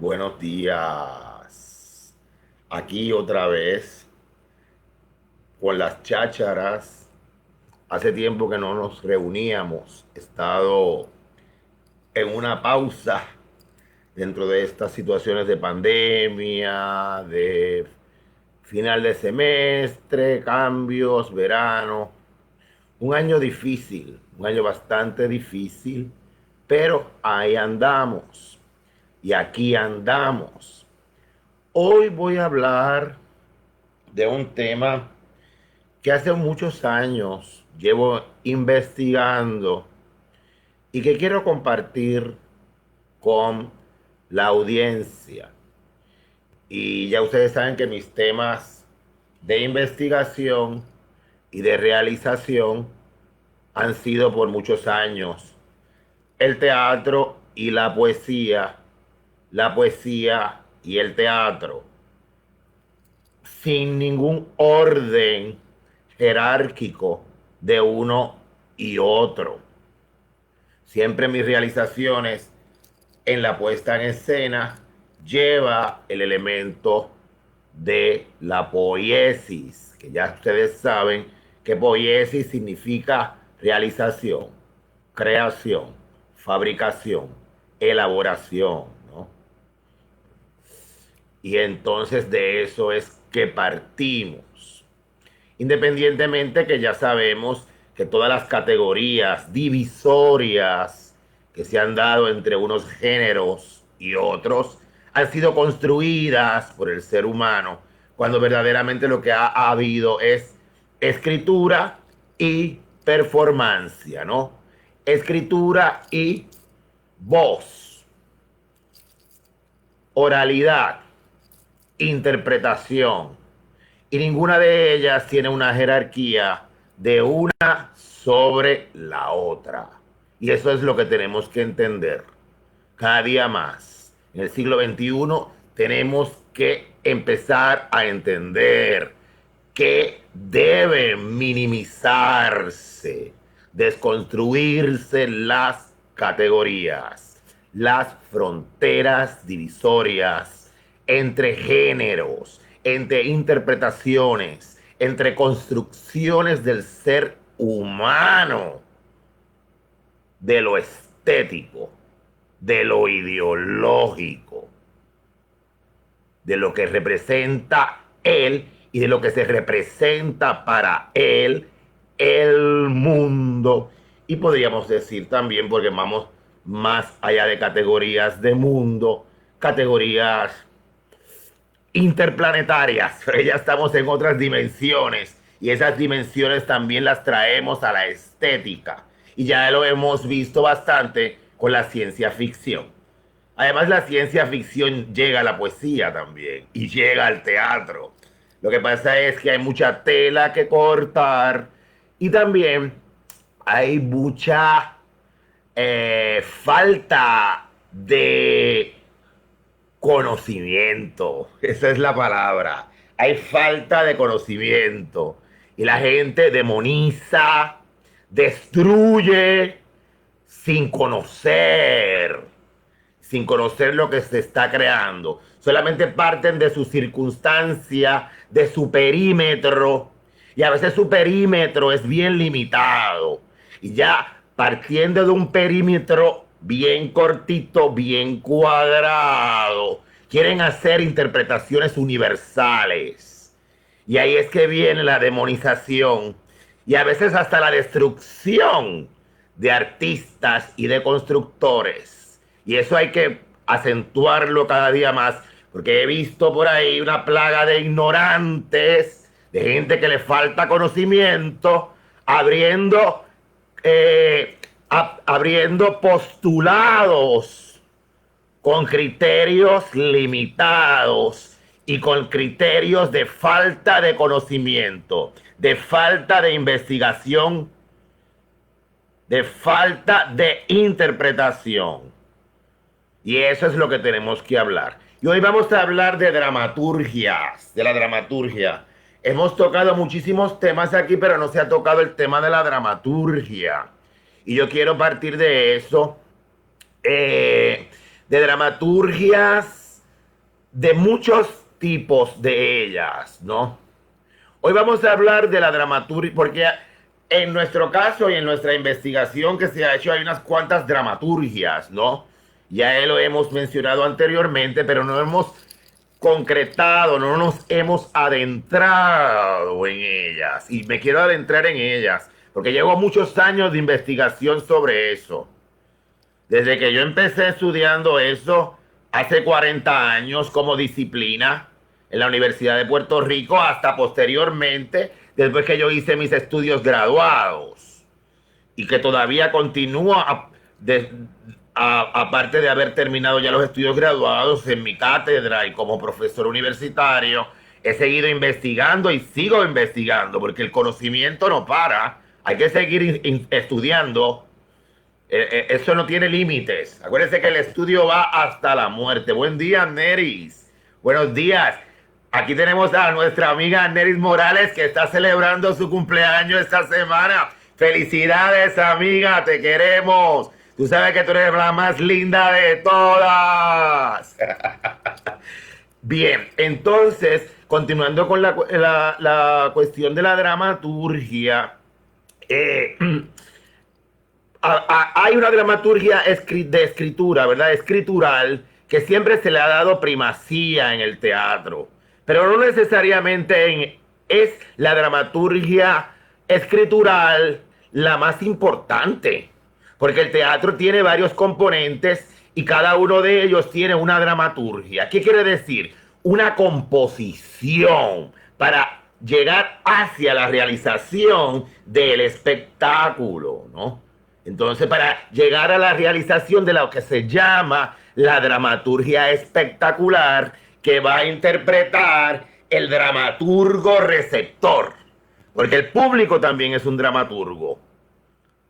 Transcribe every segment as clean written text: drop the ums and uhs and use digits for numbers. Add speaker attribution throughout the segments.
Speaker 1: Buenos días. Aquí otra vez con las chácharas. Hace tiempo que no nos reuníamos. He estado en una pausa dentro de estas situaciones de pandemia, de final de semestre, cambios, verano. Un año difícil, un año bastante difícil, pero ahí andamos y aquí andamos. Hoy voy a hablar de un tema que hace muchos años llevo investigando y que quiero compartir con la audiencia. Y ya ustedes saben que mis temas de investigación y de realización han sido por muchos años el teatro y la poesía y el teatro, sin ningún orden jerárquico de uno y otro. Siempre mis realizaciones en la puesta en escena lleva el elemento de la poiesis, que ya ustedes saben que poiesis significa realización, creación, fabricación, elaboración, ¿no? Y entonces de eso es que partimos. Independientemente que ya sabemos que todas las categorías divisorias que se han dado entre unos géneros y otros han sido construidas por el ser humano, cuando verdaderamente lo que ha habido es escritura y performancia, ¿no? Escritura y voz, oralidad, interpretación, y ninguna de ellas tiene una jerarquía de una sobre la otra. Y eso es lo que tenemos que entender cada día más. En el siglo XXI tenemos que empezar a entender que debe minimizarse, desconstruirse las categorías, las fronteras divisorias entre géneros, entre interpretaciones, entre construcciones del ser humano, de lo estético, de lo ideológico, de lo que representa él y de lo que se representa para él el mundo. Y podríamos decir también, porque vamos más allá de categorías de mundo, categorías interplanetarias, pero ya estamos en otras dimensiones y esas dimensiones también las traemos a la estética y ya lo hemos visto bastante con la ciencia ficción. Además, la ciencia ficción llega a la poesía también y llega al teatro. Lo que pasa es que hay mucha tela que cortar y también hay mucha falta de conocimiento. Esa es la palabra. Hay falta de conocimiento. Y la gente demoniza, destruye sin conocer, sin conocer lo que se está creando. Solamente parten de su circunstancia, de su perímetro. Y a veces su perímetro es bien limitado. Y ya partiendo de un perímetro bien cortito, bien cuadrado, quieren hacer interpretaciones universales. Y ahí es que viene la demonización y a veces hasta la destrucción de artistas y de constructores. Y eso hay que acentuarlo cada día más, porque he visto por ahí una plaga de ignorantes, de gente que le falta conocimiento, abriendo abriendo postulados con criterios limitados y con criterios de falta de conocimiento, de falta de investigación, de falta de interpretación. Y eso es lo que tenemos que hablar. Y hoy vamos a hablar de dramaturgias, de la dramaturgia. Hemos tocado muchísimos temas aquí, pero no se ha tocado el tema de la dramaturgia. Y yo quiero partir de eso, de dramaturgias de muchos tipos de ellas, ¿no? Hoy vamos a hablar de la dramaturgia, porque en nuestro caso y en nuestra investigación que se ha hecho hay unas cuantas dramaturgias, ¿no? Ya lo hemos mencionado anteriormente, pero no hemos concretado, no nos hemos adentrado en ellas. Y me quiero adentrar en ellas, porque llevo muchos años de investigación sobre eso. Desde que yo empecé estudiando eso, hace 40 años como disciplina en la Universidad de Puerto Rico, hasta posteriormente, después que yo hice mis estudios graduados. Y que todavía continúa, aparte de haber terminado ya los estudios graduados en mi cátedra y como profesor universitario, he seguido investigando y sigo investigando, porque el conocimiento no para. Hay que seguir estudiando. Eso no tiene límites. Acuérdense que el estudio va hasta la muerte. Buen día, Neris. Buenos días. Aquí tenemos a nuestra amiga Neris Morales, que está celebrando su cumpleaños esta semana. Felicidades, amiga, te queremos. Tú sabes que tú eres la más linda de todas. Bien, entonces, continuando con la cuestión de la dramaturgia, hay una dramaturgia de escritura, ¿verdad? Escritural, que siempre se le ha dado primacía en el teatro, pero no necesariamente es la dramaturgia escritural la más importante, porque el teatro tiene varios componentes y cada uno de ellos tiene una dramaturgia. ¿Qué quiere decir? Una composición para llegar hacia la realización del espectáculo, ¿no? Entonces, para llegar a la realización de lo que se llama la dramaturgia espectacular, que va a interpretar el dramaturgo receptor, porque el público también es un dramaturgo.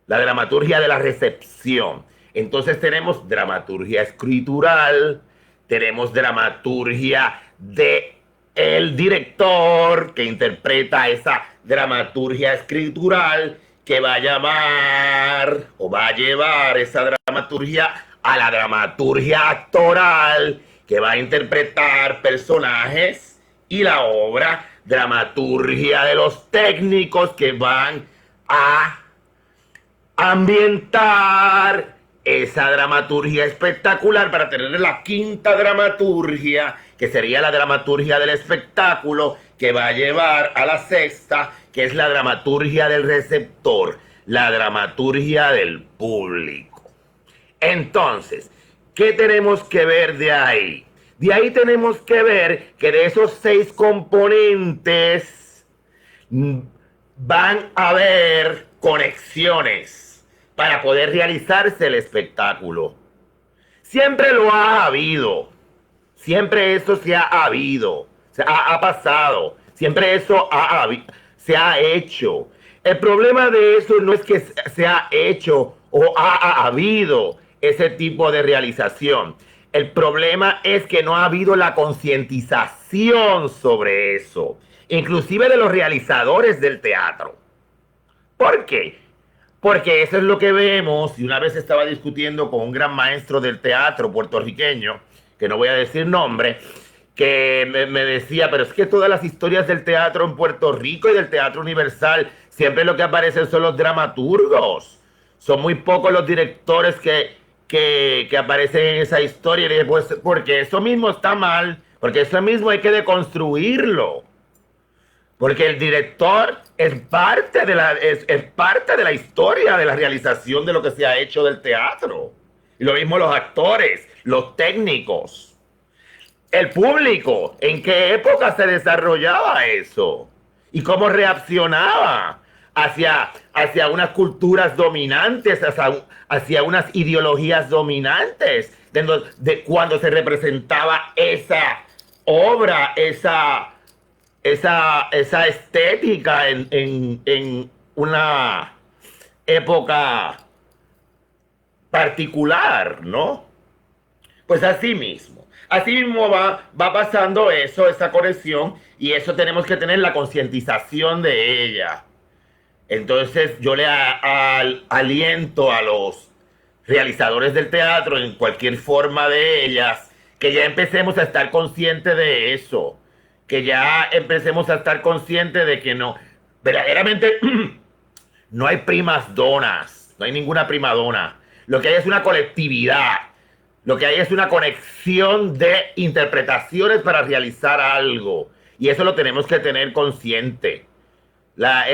Speaker 1: La dramaturgia de la recepción. Entonces tenemos dramaturgia escritural, tenemos dramaturgia de el director que interpreta esa dramaturgia escritural, que va a llamar o va a llevar esa dramaturgia a la dramaturgia actoral, que va a interpretar personajes, y la obra dramaturgia de los técnicos, que van a ambientar esa dramaturgia espectacular para tener la quinta dramaturgia, que sería la dramaturgia del espectáculo, que va a llevar a la sexta, que es la dramaturgia del receptor, la dramaturgia del público. Entonces, ¿qué tenemos que ver de ahí? De ahí tenemos que ver que de esos 6 componentes van a haber conexiones para poder realizarse el espectáculo. Siempre lo ha habido. Siempre eso se ha habido. Ha pasado. Siempre eso se ha hecho. El problema de eso no es que se ha hecho o ha habido ese tipo de realización. El problema es que no ha habido la concientización sobre eso, inclusive de los realizadores del teatro. ¿Por qué? Porque eso es lo que vemos, y una vez estaba discutiendo con un gran maestro del teatro puertorriqueño, que no voy a decir nombre, que me decía, pero es que todas las historias del teatro en Puerto Rico y del teatro universal, siempre lo que aparecen son los dramaturgos. Son muy pocos los directores que aparecen en esa historia. Y dije, pues, porque eso mismo está mal, porque eso mismo hay que deconstruirlo. Porque el director es parte de la historia de la realización de lo que se ha hecho del teatro. Y lo mismo los actores, los técnicos. El público, ¿en qué época se desarrollaba eso? ¿Y cómo reaccionaba hacia unas culturas dominantes, hacia unas ideologías dominantes, de cuando se representaba esa obra, esa estética en una época particular, ¿no? Pues así mismo va pasando eso, esa conexión, y eso tenemos que tener la concientización de ella. Entonces yo le aliento a los realizadores del teatro, en cualquier forma de ellas, que ya empecemos a estar conscientes de eso, que ya empecemos a estar conscientes de que no, verdaderamente no hay primas donas, no hay ninguna prima dona. Lo que hay es una colectividad, lo que hay es una conexión de interpretaciones para realizar algo. Y eso lo tenemos que tener consciente. La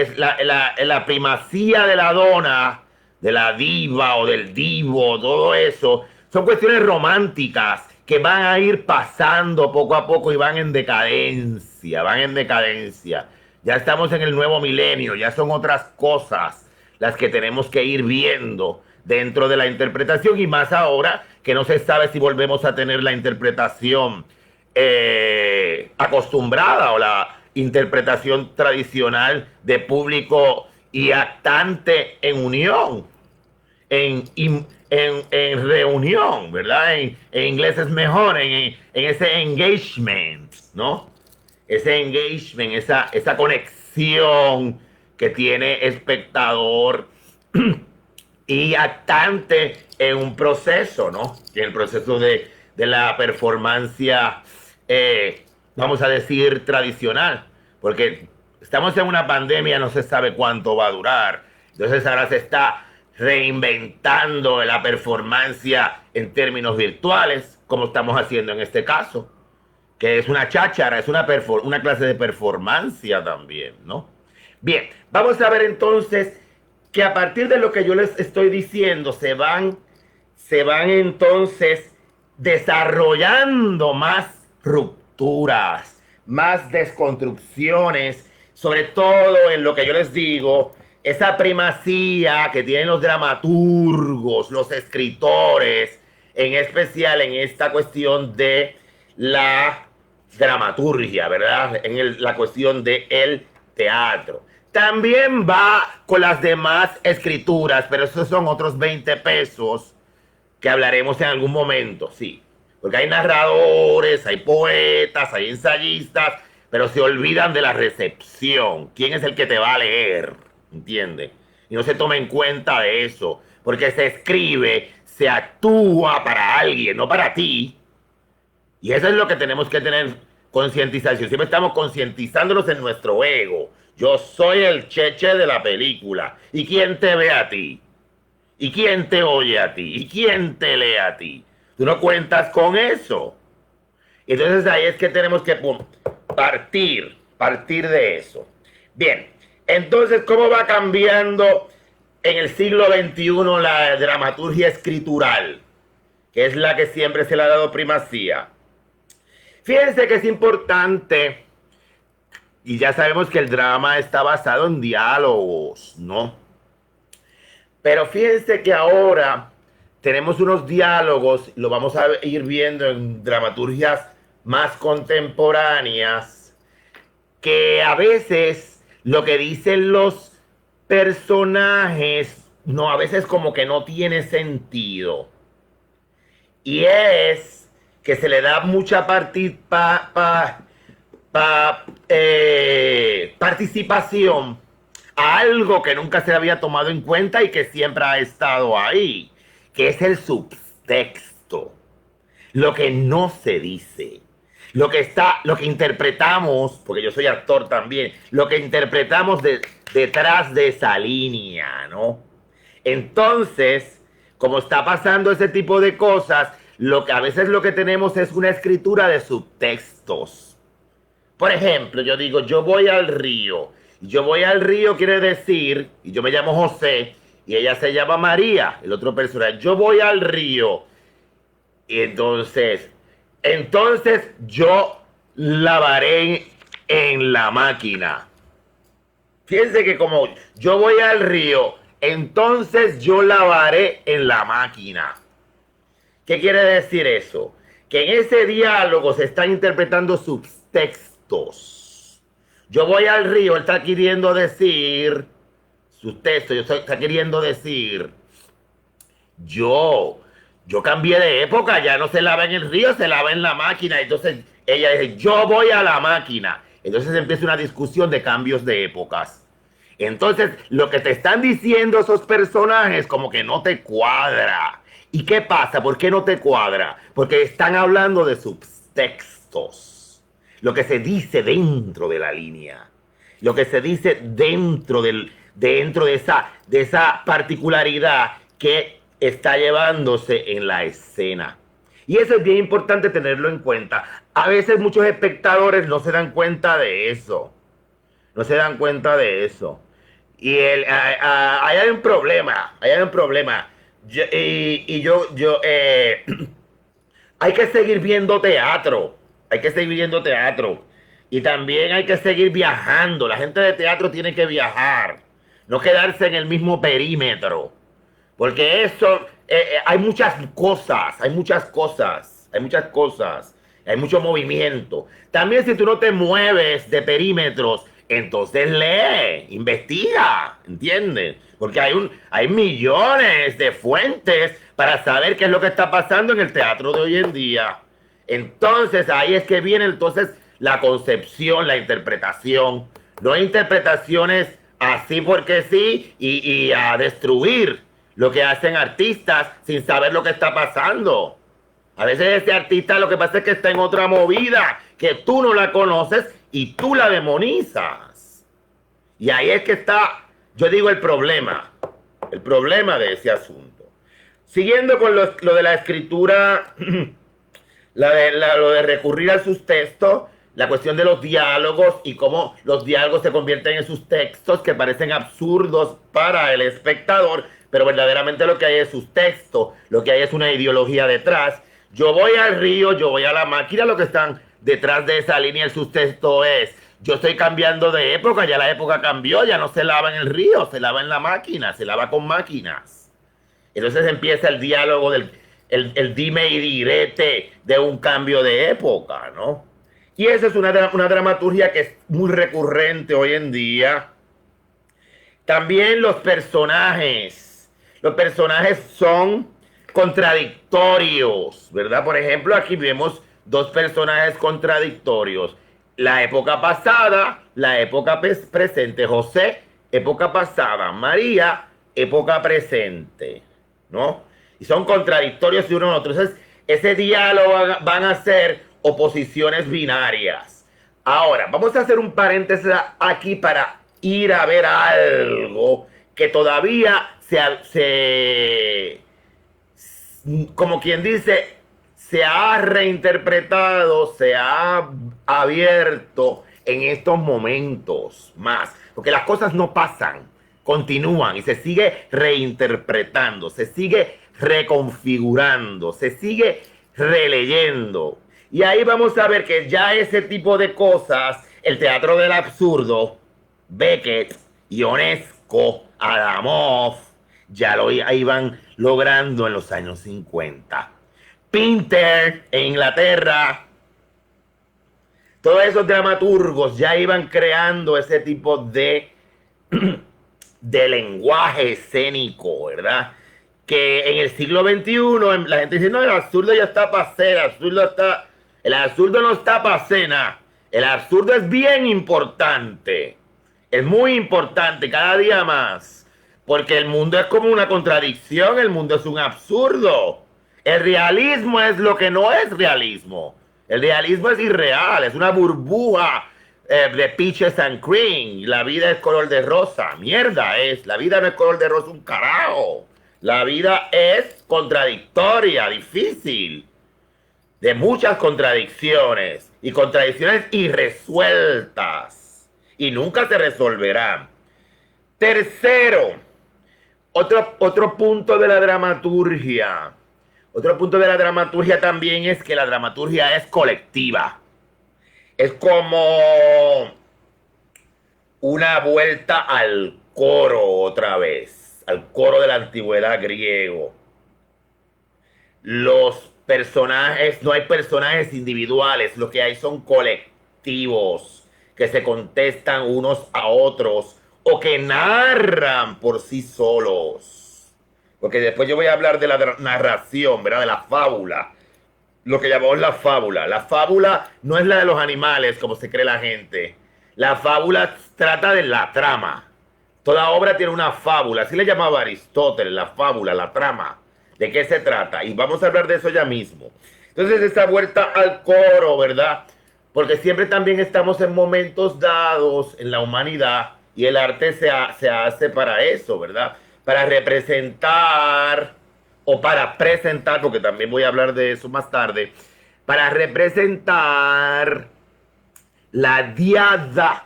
Speaker 1: primacía de la dona, de la diva o del divo, todo eso, son cuestiones románticas que van a ir pasando poco a poco y van en decadencia, van en decadencia. Ya estamos en el nuevo milenio, ya son otras cosas las que tenemos que ir viendo dentro de la interpretación, y más ahora que no se sabe si volvemos a tener la interpretación acostumbrada o la interpretación tradicional de público y actante en unión, en reunión, ¿verdad? En inglés es mejor, en ese engagement, ¿no? Ese engagement, esa conexión que tiene espectador y actante en un proceso, ¿no? En el proceso de la performancia, vamos a decir, tradicional, porque estamos en una pandemia, no se sabe cuánto va a durar. Entonces ahora se está reinventando la performancia en términos virtuales, como estamos haciendo en este caso, que es una cháchara, es una clase de performancia también, ¿no? Bien, vamos a ver entonces que a partir de lo que yo les estoy diciendo se van entonces desarrollando más rupturas, más desconstrucciones, sobre todo en lo que yo les digo, esa primacía que tienen los dramaturgos, los escritores, en especial en esta cuestión de la dramaturgia, ¿verdad? La cuestión del teatro. También va con las demás escrituras, pero esos son otros 20 pesos que hablaremos en algún momento, sí. Porque hay narradores, hay poetas, hay ensayistas, pero se olvidan de la recepción. ¿Quién es el que te va a leer? ¿Entiendes? Y no se toma en cuenta de eso, porque se escribe, se actúa para alguien, no para ti. Y eso es lo que tenemos que tener concientización. Siempre estamos concientizándonos en nuestro ego. Yo soy el cheche de la película. ¿Y quién te ve a ti? ¿Y quién te oye a ti? ¿Y quién te lee a ti? Tú no cuentas con eso. Entonces ahí es que tenemos que partir de eso. Bien, entonces, ¿cómo va cambiando en el siglo XXI la dramaturgia escritural? Que es la que siempre se le ha dado primacía. Fíjense que es importante, y ya sabemos que el drama está basado en diálogos, ¿no? Pero fíjense que ahora tenemos unos diálogos, lo vamos a ir viendo en dramaturgias más contemporáneas, que a veces lo que dicen los personajes, no, a veces como que no tiene sentido. Y es que se le da mucha participación a algo que nunca se había tomado en cuenta y que siempre ha estado ahí, que es el subtexto, lo que no se dice, lo que interpretamos, porque yo soy actor también, lo que interpretamos detrás de esa línea, ¿no? Entonces, como está pasando ese tipo de cosas, a veces lo que tenemos es una escritura de subtextos. Por ejemplo, yo digo, yo voy al río. Yo voy al río quiere decir, y yo me llamo José, y ella se llama María, el otro personaje. Yo voy al río. Y entonces yo lavaré en la máquina. Fíjense que como yo voy al río, entonces yo lavaré en la máquina. ¿Qué quiere decir eso? Que en ese diálogo se están interpretando subtextos. Yo voy al río, él está queriendo decir, subtexto, está queriendo decir, yo cambié de época, ya no se lava en el río, se lava en la máquina. Entonces ella dice, yo voy a la máquina. Entonces empieza una discusión de cambios de épocas. Entonces lo que te están diciendo esos personajes como que no te cuadra. ¿Y qué pasa? ¿Por qué no te cuadra? porque están hablando de subtextos, lo que se dice dentro de la línea, lo que se dice dentro de esa particularidad que está llevándose en la escena. Y eso es bien importante tenerlo en cuenta. A veces muchos espectadores no se dan cuenta de eso. No se dan cuenta de eso. Y ahí hay un problema. Ahí hay un problema. Hay que seguir viendo teatro. Hay que seguir viendo teatro. Y también hay que seguir viajando. La gente de teatro tiene que viajar. No quedarse en el mismo perímetro. Porque eso, hay muchas cosas, hay mucho movimiento. También si tú no te mueves de perímetros, entonces lee, investiga, ¿entiendes? Porque hay millones de fuentes para saber qué es lo que está pasando en el teatro de hoy en día. Entonces ahí es que viene entonces la concepción, la interpretación. No hay interpretaciones así porque sí y a destruir lo que hacen artistas sin saber lo que está pasando. A veces ese artista lo que pasa es que está en otra movida que tú no la conoces y tú la demonizas. Y ahí es que está, yo digo, el problema de ese asunto. Siguiendo con lo de la escritura, lo de recurrir a sus textos, la cuestión de los diálogos y cómo los diálogos se convierten en sus textos que parecen absurdos para el espectador, pero verdaderamente lo que hay es sus textos, lo que hay es una ideología detrás. Yo voy al río, yo voy a la máquina, lo que están detrás de esa línea, el sustento es, yo estoy cambiando de época, ya la época cambió, ya no se lava en el río, se lava en la máquina, se lava con máquinas. Entonces empieza el diálogo el dime y direte de un cambio de época, ¿no? Y esa es una dramaturgia que es muy recurrente hoy en día. También los personajes son contradictorios, ¿verdad? Por ejemplo, aquí vemos dos personajes contradictorios. La época pasada, la época presente. José, época pasada. María, época presente, ¿no? Y son contradictorios de uno a otro. Entonces, ese diálogo van a ser oposiciones binarias. Ahora, vamos a hacer un paréntesis aquí para ir a ver algo que todavía como quien dice, se ha reinterpretado, se ha abierto en estos momentos más. Porque las cosas no pasan, continúan y se sigue reinterpretando, se sigue reconfigurando, se sigue releyendo. Y ahí vamos a ver que ya ese tipo de cosas, el teatro del absurdo, Beckett, Ionesco, Adamov, ya lo iban logrando en los años 50. Pinter en Inglaterra, todos esos dramaturgos ya iban creando ese tipo de lenguaje escénico, ¿verdad? Que en el siglo XXI la gente dice, no, el absurdo ya está pasé, el absurdo no está pasé, nada. El absurdo es bien importante, es muy importante, cada día más, porque el mundo es como una contradicción, el mundo es un absurdo. El realismo es lo que no es realismo. El realismo es irreal, es una burbuja de peaches and cream. La vida es color de rosa. Mierda es. La vida no es color de rosa un carajo. La vida es contradictoria, difícil. De muchas contradicciones. Y contradicciones irresueltas. Y nunca se resolverán. Tercero, otro punto de la dramaturgia. Otro punto de la dramaturgia también es que la dramaturgia es colectiva. Es como una vuelta al coro otra vez, al coro de la antigüedad griego. Los personajes, no hay personajes individuales, lo que hay son colectivos que se contestan unos a otros o que narran por sí solos. Porque después yo voy a hablar de la narración, ¿verdad? De la fábula. Lo que llamamos la fábula. La fábula no es la de los animales, como se cree la gente. La fábula trata de la trama. Toda obra tiene una fábula. Así le llamaba Aristóteles, la fábula, la trama. ¿De qué se trata? Y vamos a hablar de eso ya mismo. Entonces esa vuelta al coro, ¿verdad? Porque siempre también estamos en momentos dados en la humanidad y el arte se hace para eso, ¿verdad? Para representar o para presentar, porque también voy a hablar de eso más tarde, para representar la diada,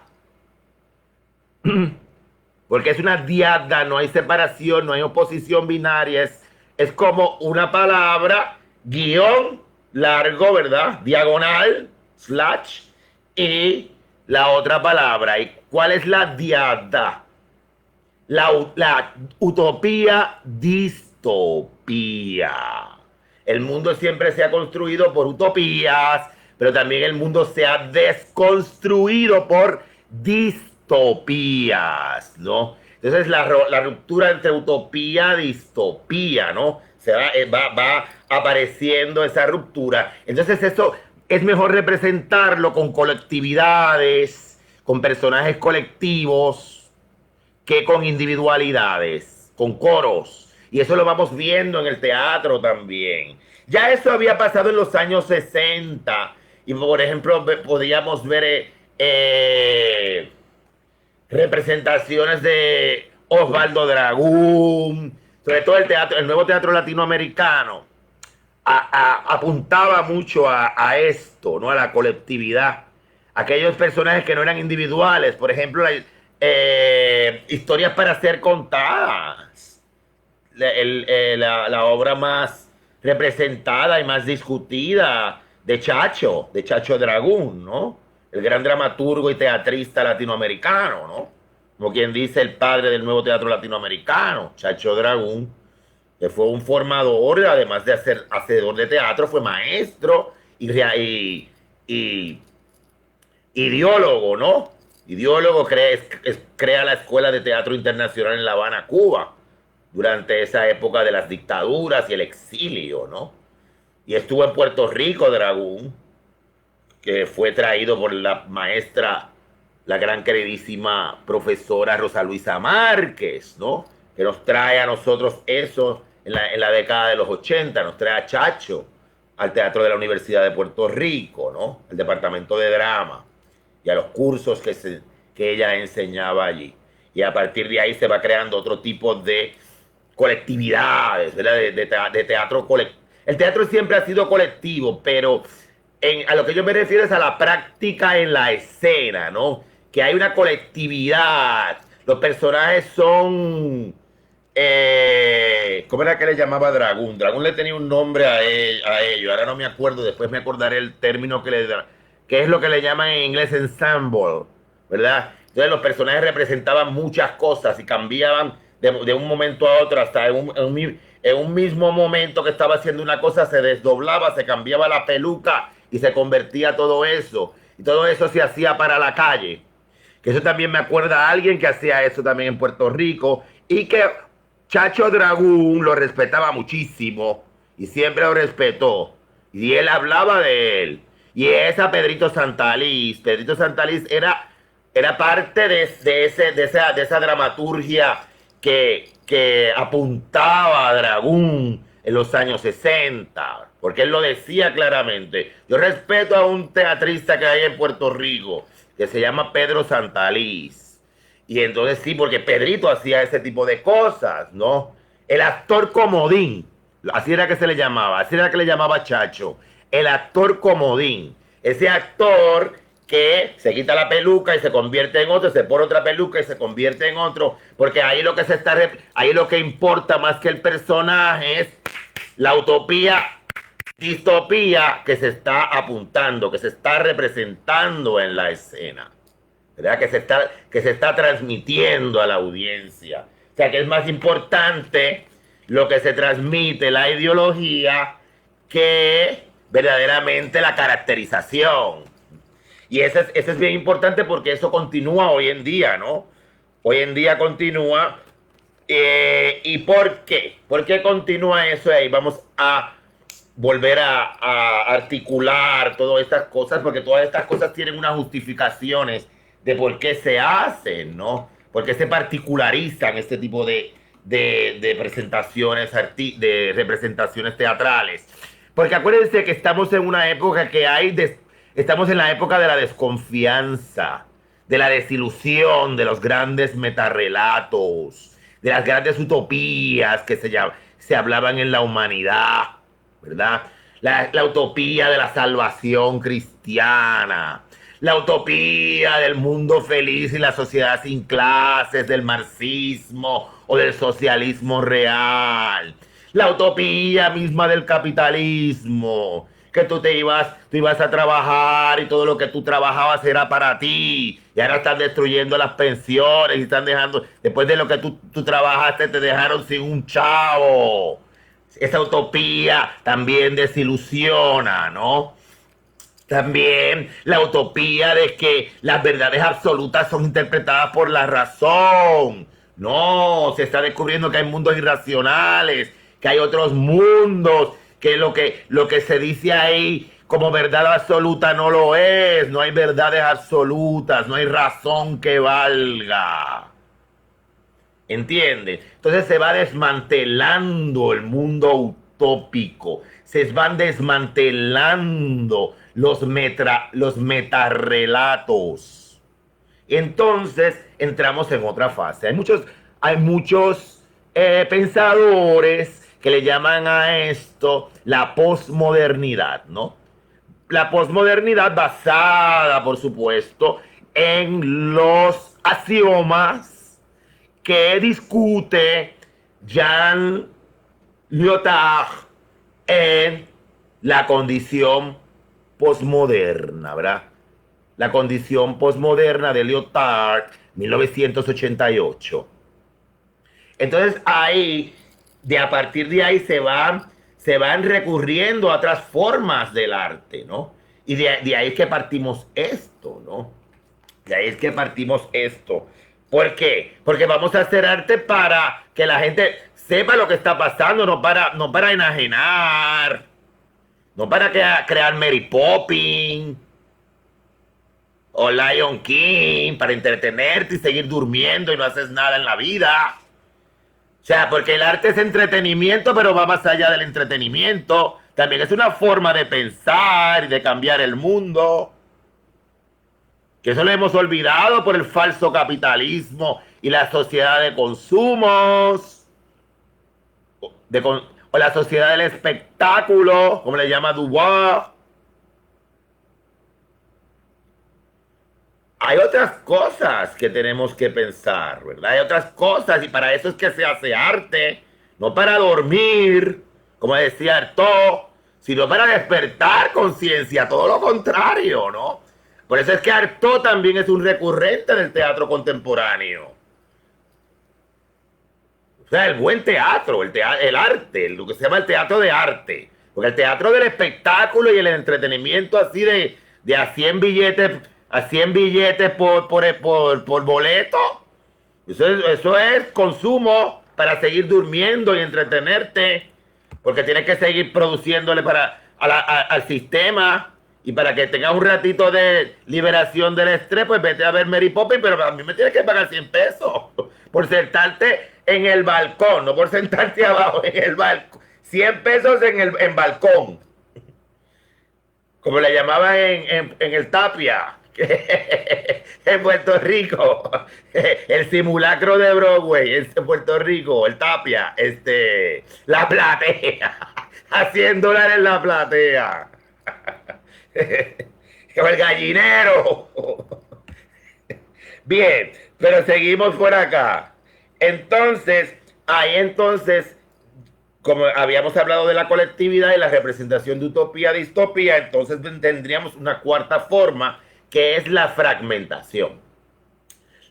Speaker 1: porque es una diada, no hay separación, no hay oposición binaria, es como una palabra, guión, largo, ¿verdad? Diagonal, slash, y la otra palabra. ¿Y cuál es la diada? La utopía, distopía. El mundo siempre se ha construido por utopías, pero también el mundo se ha desconstruido por distopías, ¿no? Entonces la ruptura entre utopía y distopía, ¿no? Va apareciendo esa ruptura. Entonces eso es mejor representarlo con colectividades, con personajes colectivos, que con individualidades, con coros. Y eso lo vamos viendo en el teatro también. Ya eso había pasado en los años 60. Y por ejemplo, podíamos ver representaciones de Osvaldo Dragún, sobre todo el nuevo teatro latinoamericano. Apuntaba mucho a esto, ¿no? A la colectividad. Aquellos personajes que no eran individuales, por ejemplo, historias para ser contadas. La obra más representada y más discutida de Chacho Dragún, ¿no? El gran dramaturgo y teatrista latinoamericano, ¿no? Como quien dice, el padre del nuevo teatro latinoamericano, Chacho Dragún, que fue un formador, además de ser hacedor de teatro, fue maestro y ideólogo, ¿no? Ideólogo, crea la Escuela de Teatro Internacional en La Habana, Cuba, durante esa época de las dictaduras y el exilio, ¿no? Y estuvo en Puerto Rico, Dragún, que fue traído por la maestra, la gran queridísima profesora Rosa Luisa Márquez, ¿no? Que nos trae a nosotros eso en la década de los 80, nos trae a Chacho al Teatro de la Universidad de Puerto Rico, ¿no? El departamento de drama y a los cursos que ella enseñaba allí. Y a partir de ahí se va creando otro tipo de colectividades, ¿verdad? De teatro colectivo. El teatro siempre ha sido colectivo, pero a lo que yo me refiero es a la práctica en la escena, ¿no? Que hay una colectividad. Los personajes son... ¿cómo era que le llamaba Dragún? Dragún le tenía un nombre a ellos. Ahora no me acuerdo, después me acordaré el término que es lo que le llaman en inglés ensemble, ¿verdad? Entonces los personajes representaban muchas cosas y cambiaban de un momento a otro, hasta en un mismo momento que estaba haciendo una cosa se desdoblaba, se cambiaba la peluca y se convertía todo eso. Y todo eso se hacía para la calle. Que eso también me acuerda a alguien que hacía eso también en Puerto Rico y que Chacho Dragún lo respetaba muchísimo y siempre lo respetó. Y él hablaba de él. Y es a Pedrito Santalís. Pedrito Santalís era parte de esa dramaturgia que apuntaba a Dragún en los años 60. Porque él lo decía claramente. Yo respeto a un teatrista que hay en Puerto Rico que se llama Pedro Santalís. Y entonces sí, porque Pedrito hacía ese tipo de cosas, ¿no? El actor comodín, así era que se le llamaba, así era que le llamaba Chacho. El actor comodín, ese actor que se quita la peluca y se convierte en otro, se pone otra peluca y se convierte en otro, porque ahí ahí lo que importa más que el personaje es la utopía, distopía que se está apuntando, que se está representando en la escena, ¿verdad? Que se está transmitiendo a la audiencia. O sea, que es más importante lo que se transmite, la ideología, que verdaderamente la caracterización. Y eso es bien importante porque eso continúa hoy en día, ¿no? Hoy en día continúa. ¿Y por qué? ¿Por qué continúa eso ahí? Vamos a volver a articular todas estas cosas, porque todas estas cosas tienen unas justificaciones de por qué se hacen, ¿no? Por qué se particularizan este tipo de presentaciones, de representaciones teatrales. Porque acuérdense que estamos en una época estamos en la época de la desconfianza, de la desilusión, de los grandes metarrelatos, de las grandes utopías que se hablaban en la humanidad, ¿verdad? La utopía de la salvación cristiana, la utopía del mundo feliz y la sociedad sin clases, del marxismo o del socialismo real, la utopía misma del capitalismo, que tú ibas a trabajar y todo lo que tú trabajabas era para ti, y ahora están destruyendo las pensiones y están dejando, después de lo que tú trabajaste, te dejaron sin un chavo. Esa utopía también desilusiona, ¿no? También la utopía de que las verdades absolutas son interpretadas por la razón. No, se está descubriendo que hay mundos irracionales, que hay otros mundos, que lo que se dice ahí como verdad absoluta no lo es. No hay verdades absolutas, no hay razón que valga. ¿Entiende? Entonces se va desmantelando el mundo utópico, se van desmantelando los metarrelatos. Entonces entramos en otra fase. Hay muchos pensadores que le llaman a esto la posmodernidad, ¿no? La posmodernidad basada, por supuesto, en los axiomas que discute Jean Lyotard en la condición posmoderna, ¿verdad? La condición posmoderna de Lyotard, 1988. Entonces a partir de ahí se van recurriendo a otras formas del arte, ¿no? Y de ahí es que partimos esto, ¿no? De ahí es que partimos esto. ¿Por qué? Porque vamos a hacer arte para que la gente sepa lo que está pasando, no para enajenar, no para crear Mary Poppins o Lion King, para entretenerte y seguir durmiendo y no haces nada en la vida. O sea, porque el arte es entretenimiento, pero va más allá del entretenimiento. También es una forma de pensar y de cambiar el mundo. Que eso lo hemos olvidado por el falso capitalismo y la sociedad de consumos. O la sociedad del espectáculo, como le llama Dubois. Hay otras cosas que tenemos que pensar, ¿verdad? Hay otras cosas y para eso es que se hace arte, no para dormir, como decía Artaud, sino para despertar conciencia, todo lo contrario, ¿no? Por eso es que Artaud también es un recurrente del teatro contemporáneo. O sea, el buen teatro, el arte, lo que se llama el teatro de arte. Porque el teatro del espectáculo y el entretenimiento así de a 100 billetes por boleto. Eso es consumo para seguir durmiendo y entretenerte. Porque tienes que seguir produciéndole al sistema. Y para que tengas un ratito de liberación del estrés, pues vete a ver Mary Poppins, pero a mí me tienes que pagar 100 pesos por sentarte en el balcón, no por sentarte abajo en el balcón. 100 pesos en balcón. Como le llamaban en el Tapia, en Puerto Rico. El simulacro de Broadway, en Puerto Rico, el Tapia, la platea. A $100 en la platea. Como el gallinero. Bien, pero seguimos por acá. Entonces, como habíamos hablado de la colectividad y la representación de utopía, distopía, entonces tendríamos una cuarta forma, que es la fragmentación.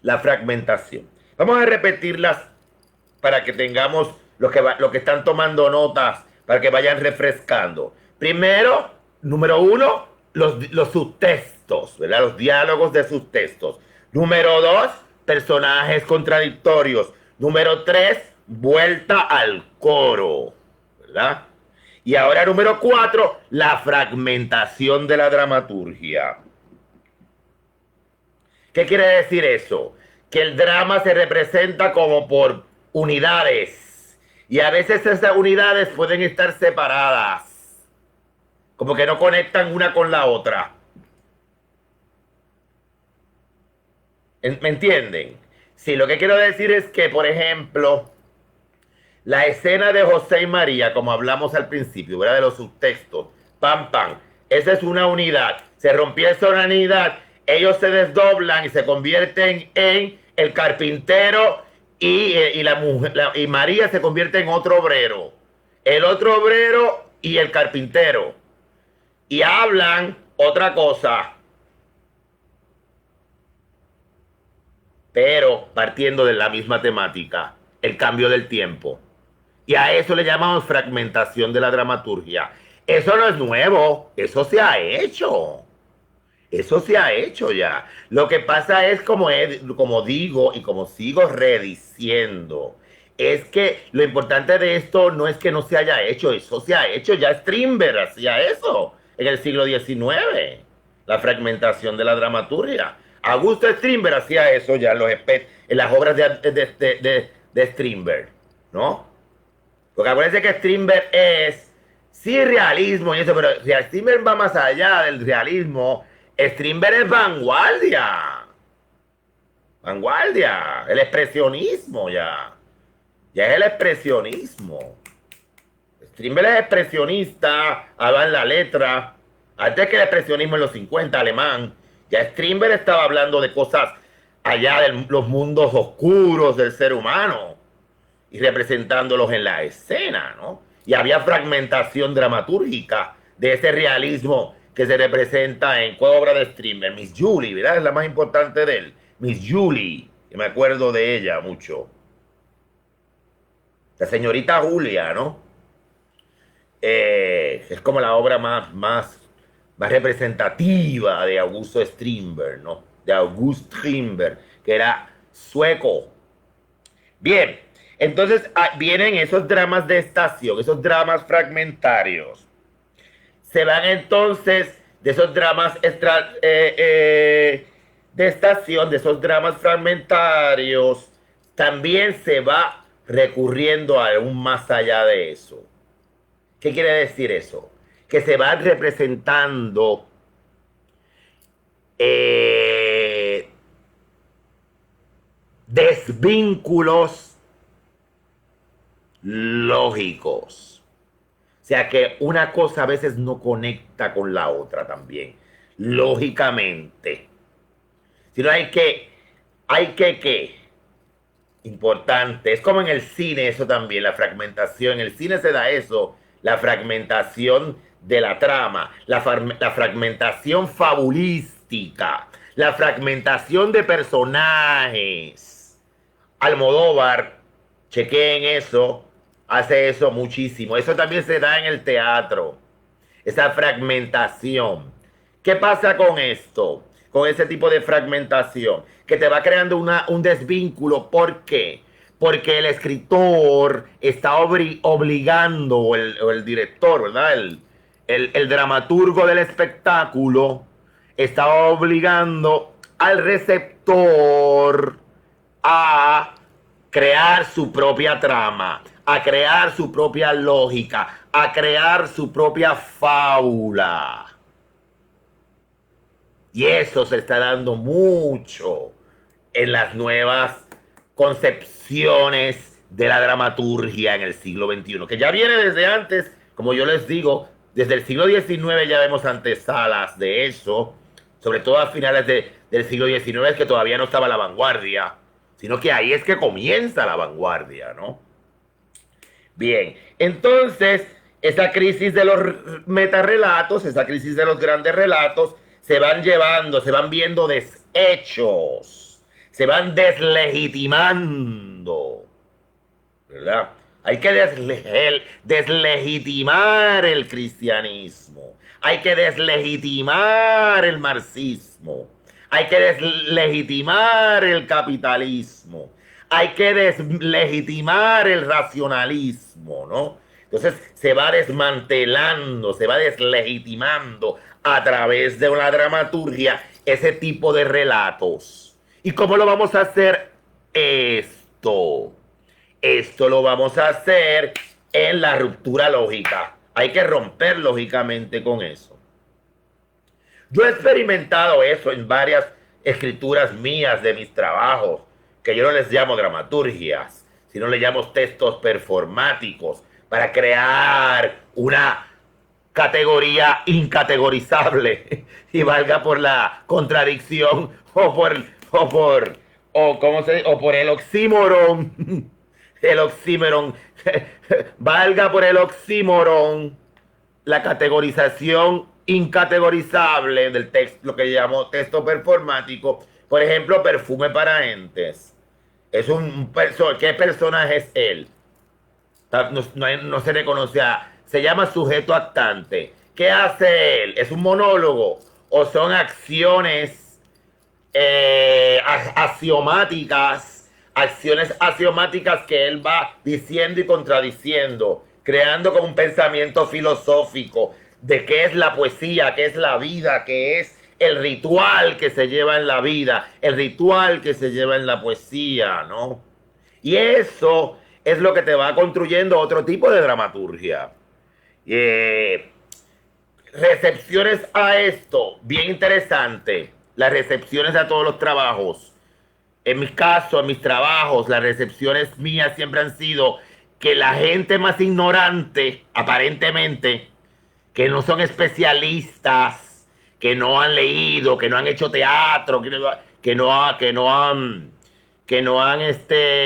Speaker 1: La fragmentación. Vamos a repetirlas para que tengamos los que están tomando notas, para que vayan refrescando. Primero, número 1, los subtextos, ¿verdad? Los diálogos de subtextos. Número 2, personajes contradictorios. Número 3, vuelta al coro, ¿verdad? Y ahora número 4, la fragmentación de la dramaturgia. ¿Qué quiere decir eso? Que el drama se representa como por unidades. Y a veces esas unidades pueden estar separadas. Como que no conectan una con la otra. ¿Me entienden? Sí, lo que quiero decir es que, por ejemplo, la escena de José y María, como hablamos al principio, ¿verdad? De los subtextos, pam, pam, esa es una unidad. Se rompió esa unidad, ellos se desdoblan y se convierten en el carpintero y la mujer, y María se convierte en otro obrero. El otro obrero y el carpintero. Y hablan otra cosa, pero partiendo de la misma temática, el cambio del tiempo. Y a eso le llamamos fragmentación de la dramaturgia. Eso no es nuevo, eso se ha hecho. Eso se ha hecho ya. Lo que pasa es, como digo y como sigo rediciendo, es que lo importante de esto no es que no se haya hecho, eso se ha hecho. Ya Strindberg hacía eso en el siglo XIX, la fragmentación de la dramaturgia. Augusto Strindberg hacía eso ya en las obras de Strindberg, ¿no? Porque acuérdense que Strindberg es, sí, realismo y eso, pero si Strindberg va más allá del realismo. Strindberg es vanguardia. Vanguardia. El expresionismo ya. Ya es el expresionismo. Strindberg es expresionista, habla en la letra. Antes que el expresionismo en los 50, alemán. Ya Strindberg estaba hablando de cosas allá de los mundos oscuros del ser humano y representándolos en la escena, ¿no? Y había fragmentación dramatúrgica de ese realismo que se representa en ¿cuál obra de Strindberg? Miss Julie, ¿verdad? Es la más importante de él. Miss Julie, que me acuerdo de ella mucho. La señorita Julia, ¿no? Es como la obra más representativa de Augusto Strindberg, ¿no? De August Strindberg, que era sueco. Bien, entonces vienen esos dramas de estación, esos dramas fragmentarios. Se van entonces de esos dramas de estación, de esos dramas fragmentarios, también se va recurriendo aún más allá de eso. ¿Qué quiere decir eso? Que se van representando desvínculos lógicos. O sea que una cosa a veces no conecta con la otra también, lógicamente. Sino ¿qué? Importante. Es como en el cine eso también, la fragmentación. En el cine se da eso, la fragmentación de la trama, la fragmentación fabulística, la fragmentación de personajes. Almodóvar, chequeen eso, hace eso muchísimo. Eso también se da en el teatro, esa fragmentación. ¿Qué pasa con esto? Con ese tipo de fragmentación, que te va creando un desvínculo. ¿Por qué? Porque el escritor está obligando, o el director, ¿verdad? El dramaturgo del espectáculo está obligando al receptor a crear su propia trama, a crear su propia lógica, a crear su propia fábula. Y eso se está dando mucho en las nuevas concepciones de la dramaturgia en el siglo XXI, que ya viene desde antes, como yo les digo, desde el siglo XIX ya vemos antesalas de eso, sobre todo a finales del siglo XIX, que todavía no estaba la vanguardia, sino que ahí es que comienza la vanguardia, ¿no? Bien, entonces, esa crisis de los metarrelatos, esa crisis de los grandes relatos, se van viendo deshechos, se van deslegitimando, ¿verdad? Hay que deslegitimar el cristianismo, hay que deslegitimar el marxismo, hay que deslegitimar el capitalismo, hay que deslegitimar el racionalismo, ¿no? Entonces se va desmantelando, se va deslegitimando a través de una dramaturgia ese tipo de relatos. ¿Y cómo lo vamos a hacer? Esto lo vamos a hacer en la ruptura lógica, hay que romper lógicamente con eso. Yo he experimentado eso en varias escrituras mías de mis trabajos, que yo no les llamo dramaturgias, sino les llamo textos performáticos, para crear una categoría incategorizable y valga por la contradicción o por el oxímoron, el oxímoron, valga por el oxímoron la categorización incategorizable del texto, lo que llamo texto performático. Por ejemplo, perfume para entes. Es ¿qué personaje es él? No se reconoce. Se llama sujeto actante. ¿Qué hace él? ¿Es un monólogo? ¿O son acciones axiomáticas? Acciones axiomáticas que él va diciendo y contradiciendo, creando como un pensamiento filosófico de qué es la poesía, qué es la vida, qué es el ritual que se lleva en la vida, el ritual que se lleva en la poesía, ¿no? Y eso es lo que te va construyendo otro tipo de dramaturgia. Recepciones a esto, bien interesante. Las recepciones a todos los trabajos. En mi caso, en mis trabajos, las recepciones mías siempre han sido que la gente más ignorante, aparentemente, que no son especialistas, que no han leído, que no han hecho teatro, que no han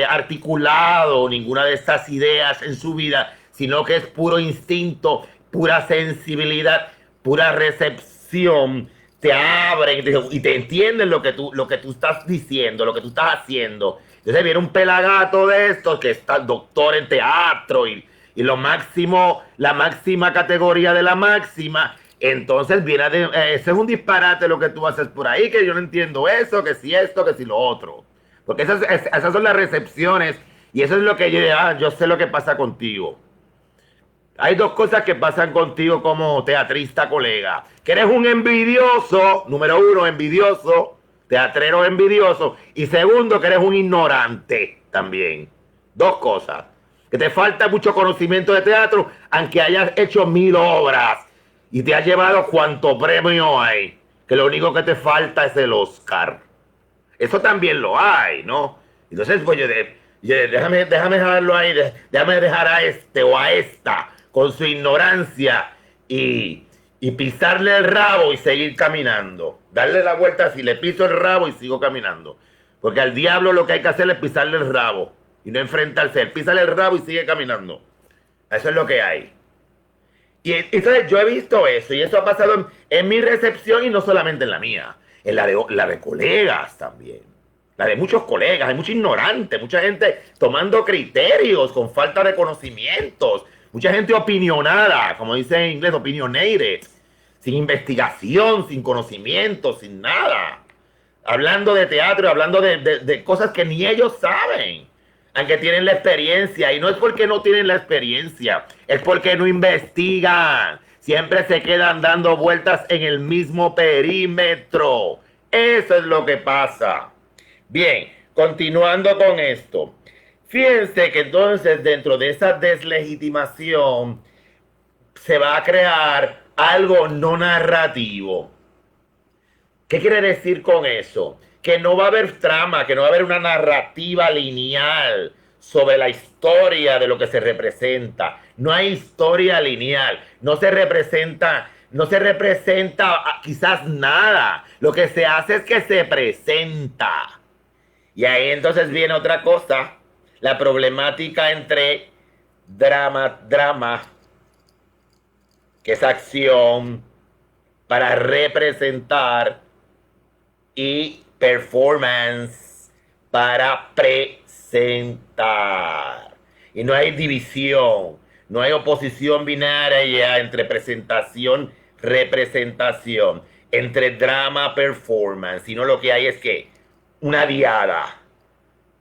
Speaker 1: articulado ninguna de estas ideas en su vida, sino que es puro instinto, pura sensibilidad, pura recepción, te abren y te entienden lo que tú estás diciendo, lo que tú estás haciendo. Entonces viene un pelagato de estos que está doctor en teatro y lo máximo, la máxima categoría de la máxima. Entonces viene ese es un disparate lo que tú haces por ahí, que yo no entiendo eso, que si esto, que si lo otro. Porque esas son las recepciones y eso es lo que yo sé lo que pasa contigo. Hay dos cosas que pasan contigo como teatrista colega. Que eres un envidioso, número uno, envidioso, teatrero envidioso. Y segundo, que eres un ignorante también. Dos cosas. Que te falta mucho conocimiento de teatro, aunque hayas hecho 1000 obras y te has llevado cuanto premio hay. Que lo único que te falta es el Oscar. Eso también lo hay, ¿no? Entonces, pues déjame dejarlo ahí, déjame dejar a este o a esta con su ignorancia y pisarle el rabo y seguir caminando. Darle la vuelta así, le piso el rabo y sigo caminando. Porque al diablo lo que hay que hacer es pisarle el rabo y no enfrentarse. Písale el rabo y sigue caminando. Eso es lo que hay. Y entonces yo he visto eso y eso ha pasado en mi recepción y no solamente en la mía, en la de colegas también. La de muchos colegas, hay mucha ignorante, mucha gente tomando criterios con falta de conocimientos, mucha gente opinionada, como dice en inglés, opinionated, sin investigación, sin conocimiento, sin nada. Hablando de teatro, hablando de cosas que ni ellos saben, aunque tienen la experiencia. Y no es porque no tienen la experiencia, es porque no investigan. Siempre se quedan dando vueltas en el mismo perímetro. Eso es lo que pasa. Bien, continuando con esto. Fíjense que entonces dentro de esa deslegitimación se va a crear algo no narrativo. ¿Qué quiere decir con eso? Que no va a haber trama, que no va a haber una narrativa lineal sobre la historia de lo que se representa. No hay historia lineal, no se representa quizás nada. Lo que se hace es que se presenta. Y ahí entonces viene otra cosa, la problemática entre drama, que es acción para representar, y performance para presentar. Y no hay división, no hay oposición binaria entre presentación, representación, entre drama, performance, sino lo que hay es que una diada,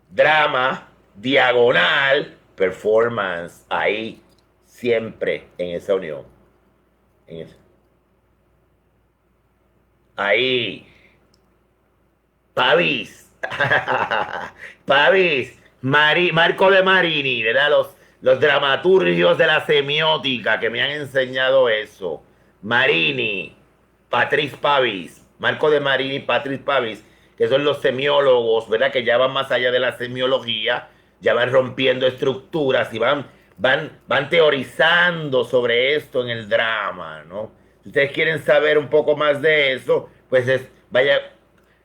Speaker 1: drama, diagonal, performance, ahí, siempre en esa unión. Ahí. Pavis, Pavis, Marco de Marini, ¿verdad? los dramaturgios de la semiótica que me han enseñado eso, Marini, Patrice Pavis, Marco de Marini y Patrice Pavis, que son los semiólogos, ¿verdad? Que ya van más allá de la semiología, ya van rompiendo estructuras y van teorizando sobre esto en el drama, ¿no? Si ustedes quieren saber un poco más de eso, pues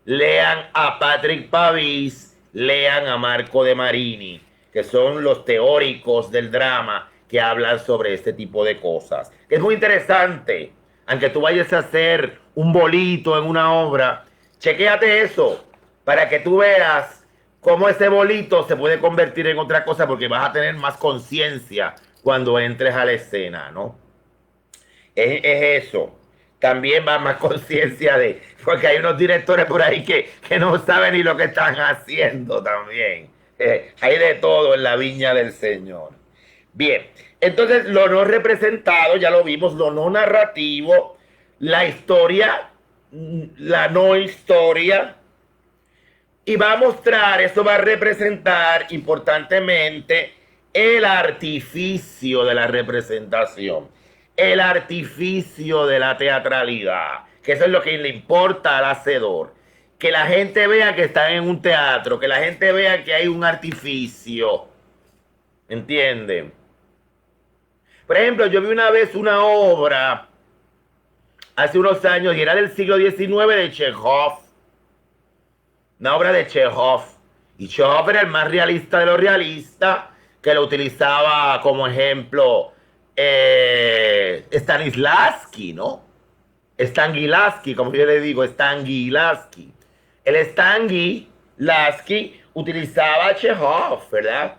Speaker 1: lean a Patrick Pavis, lean a Marco de Marini, que son los teóricos del drama que hablan sobre este tipo de cosas. Es muy interesante, aunque tú vayas a hacer un bolito en una obra, chequéate eso, para que tú veas cómo ese bolito se puede convertir en otra cosa, porque vas a tener más conciencia cuando entres a la escena, ¿no? Es eso. También va más conciencia porque hay unos directores por ahí que no saben ni lo que están haciendo también. Hay de todo en la viña del Señor. Bien, entonces lo no representado, ya lo vimos, lo no narrativo, la historia, la no historia, y va a mostrar, esto va a representar importantemente el artificio de la representación, el artificio de la teatralidad, que eso es lo que le importa al hacedor. Que la gente vea que están en un teatro, que la gente vea que hay un artificio. ¿Entienden? Por ejemplo, yo vi una vez una obra hace unos años y era del siglo XIX de Chekhov. Una obra de Chekhov. Y Chekhov era el más realista de los realistas, que lo utilizaba como ejemplo Stanislavski, ¿no? Stanislavski, como yo le digo, Stanislavski. El Stanislavski utilizaba a Chekhov, ¿verdad?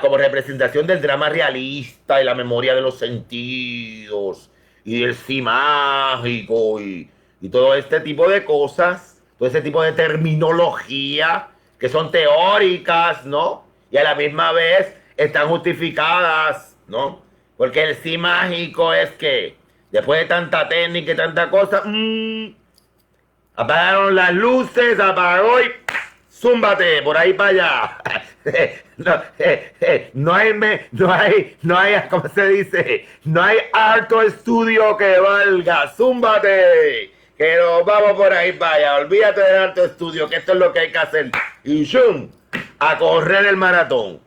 Speaker 1: Como representación del drama realista y la memoria de los sentidos y el sí mágico y todo este tipo de cosas, todo ese tipo de terminología que son teóricas, ¿no? Y a la misma vez están justificadas, ¿no? Porque el sí mágico es que después de tanta técnica y tanta cosa, apagaron las luces, apagó y zúmbate por ahí para allá. No hay, ¿cómo se dice? No hay harto estudio que valga. Zúmbate, que nos vamos por ahí para allá. Olvídate del harto estudio, que esto es lo que hay que hacer. Y ¡shum! A correr el maratón.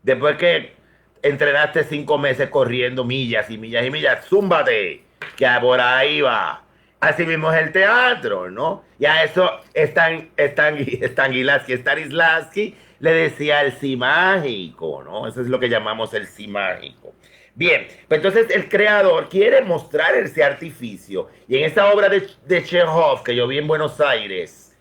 Speaker 1: Después que entrenaste 5 meses corriendo millas y millas y millas, zúmbate, que por ahí va. Así mismo es el teatro, ¿no? Y a eso Stanislavski le decía el sí mágico, ¿no? Eso es lo que llamamos el sí mágico. Bien, pues entonces el creador quiere mostrar ese artificio. Y en esa obra de Chekhov que yo vi en Buenos Aires,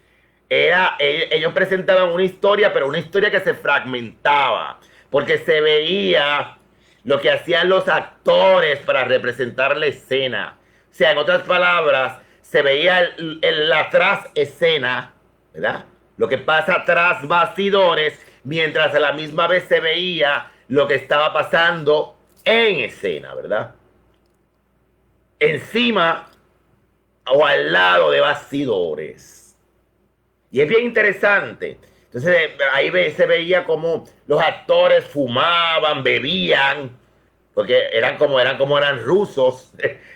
Speaker 1: ellos presentaban una historia, pero una historia que se fragmentaba, porque se veía lo que hacían los actores para representar la escena. O sea, en otras palabras, se veía la tras escena, ¿verdad? Lo que pasa tras bastidores, mientras a la misma vez se veía lo que estaba pasando en escena, ¿verdad? Encima o al lado de bastidores. Y es bien interesante. Entonces ahí se veía como los actores fumaban, bebían, porque eran rusos,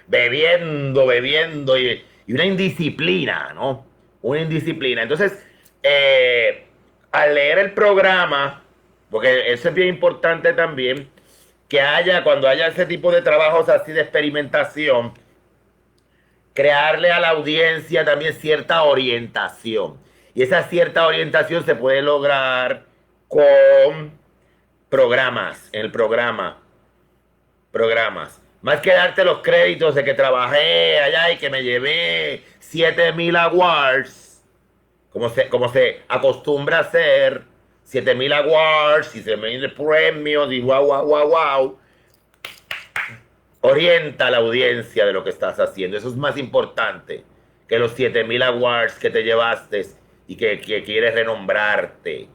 Speaker 1: bebiendo y una indisciplina, ¿no? Una indisciplina. Entonces, al leer el programa, porque eso es bien importante también, que cuando haya ese tipo de trabajos así de experimentación, crearle a la audiencia también cierta orientación. Y esa cierta orientación se puede lograr con programas, en el programas. Más que darte los créditos de que trabajé allá y que me llevé 7,000 awards, como se acostumbra a hacer, 7,000 awards y 7,000 premios y wow. Orienta a la audiencia de lo que estás haciendo. Eso es más importante que los 7,000 awards que te llevaste y que quieres renombrarte